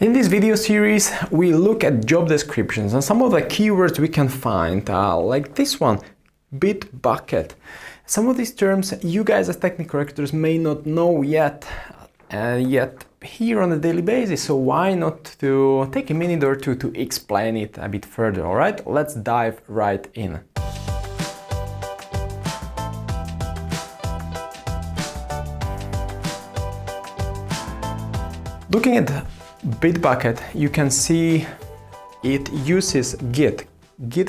In this video series, we look at job descriptions and some of the keywords we can find, like this one, Bitbucket. Some of these terms you guys as technical recruiters may not know yet here on a daily basis, so why not to take a minute or two to explain it a bit further, all right? Let's dive right in. Looking at Bitbucket, you can see it uses Git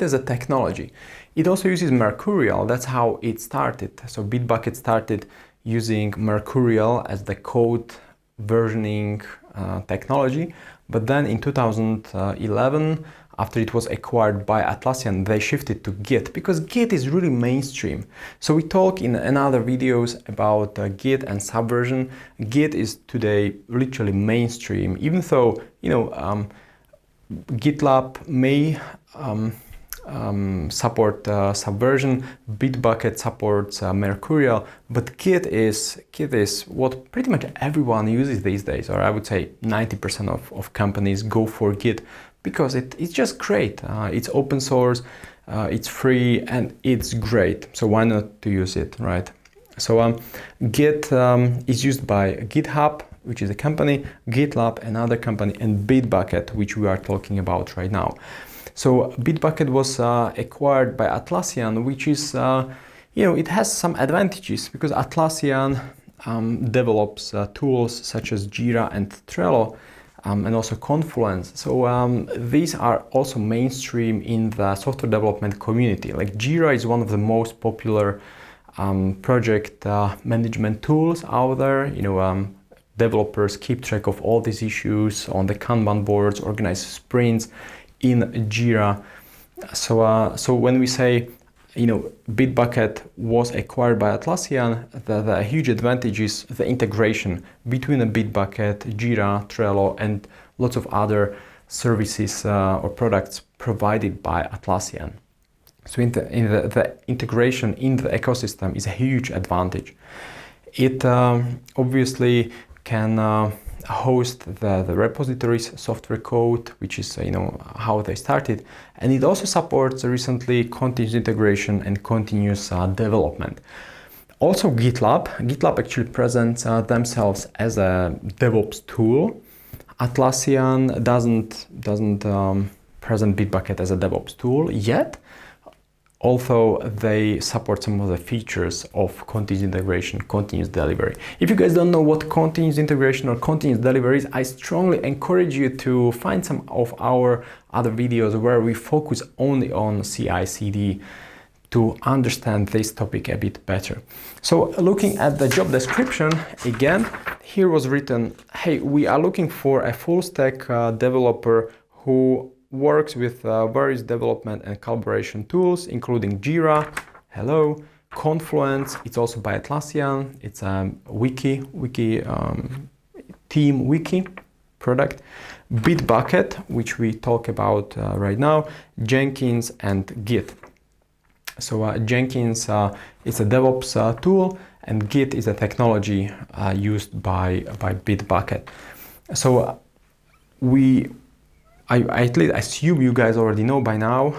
as a technology. It also uses Mercurial, that's how it started. So Bitbucket started using Mercurial as the code versioning technology, but then in 2011, after it was acquired by Atlassian, they shifted to Git because Git is really mainstream. So we talk in another videos about Git and Subversion. Git is today literally mainstream, even though, GitLab may support Subversion, Bitbucket supports Mercurial, but Git is what pretty much everyone uses these days, or I would say 90% of companies go for Git because it's just great. It's open source, it's free, and it's great. So why not to use it, right? So Git is used by GitHub, which is a company, GitLab, another company, and Bitbucket, which we are talking about right now. So Bitbucket was acquired by Atlassian, which is, it has some advantages because Atlassian develops tools such as Jira and Trello, and also Confluence. So these are also mainstream in the software development community. Like Jira is one of the most popular project management tools out there. Developers keep track of all these issues on the Kanban boards, organize sprints in Jira. So when we say, Bitbucket was acquired by Atlassian, the huge advantage is the integration between a Bitbucket, Jira, Trello, and lots of other services or products provided by Atlassian. So the integration in the ecosystem is a huge advantage. It obviously can host the repositories software code, which is how they started, and it also supports recently continuous integration and continuous development. Also GitLab actually presents themselves as a DevOps tool. Atlassian doesn't present Bitbucket as a DevOps tool yet, although they support some of the features of continuous integration, continuous delivery. If you guys don't know what continuous integration or continuous delivery is, I strongly encourage you to find some of our other videos where we focus only on CI/CD to understand this topic a bit better. So looking at the job description, again, here was written, hey, we are looking for a full stack developer who works with various development and collaboration tools, including Jira, Confluence. It's also by Atlassian. It's a team wiki product. Bitbucket, which we talk about right now, Jenkins, and Git. So Jenkins is a DevOps tool, and Git is a technology used by Bitbucket. So I at least assume you guys already know by now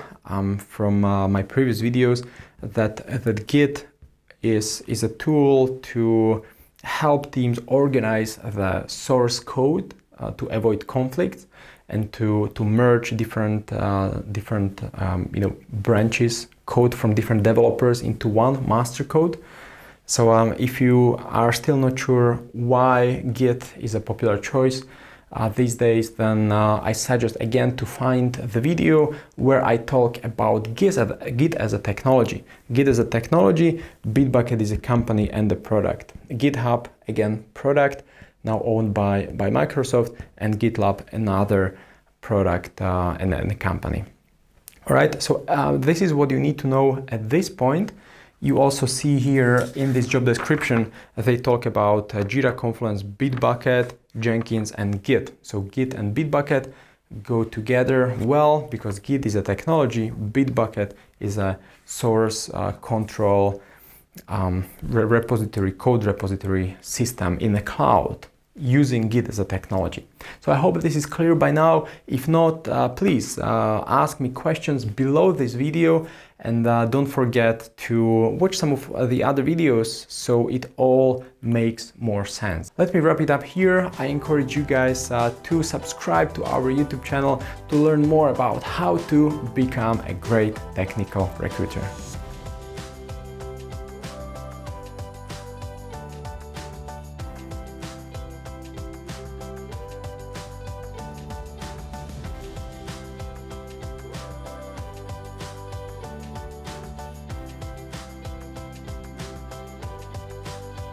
from my previous videos that Git is a tool to help teams organize the source code to avoid conflicts and to merge different branches, code from different developers into one master code. So if you are still not sure why Git is a popular choice these days, then I suggest again to find the video where I talk about Git as a technology. Git as a technology, Bitbucket is a company and the product. GitHub, again, product, now owned by Microsoft, and GitLab, another product and a company. All right, so this is what you need to know at this point. You also see here in this job description, they talk about Jira, Confluence, Bitbucket, Jenkins, and Git. So Git and Bitbucket go together well because Git is a technology, Bitbucket is a source control code repository system in the cloud. using Git as a technology. So I hope this is clear by now. If not, please ask me questions below this video, and don't forget to watch some of the other videos so it all makes more sense. Let me wrap it up here. I encourage you guys to subscribe to our YouTube channel to learn more about how to become a great technical recruiter.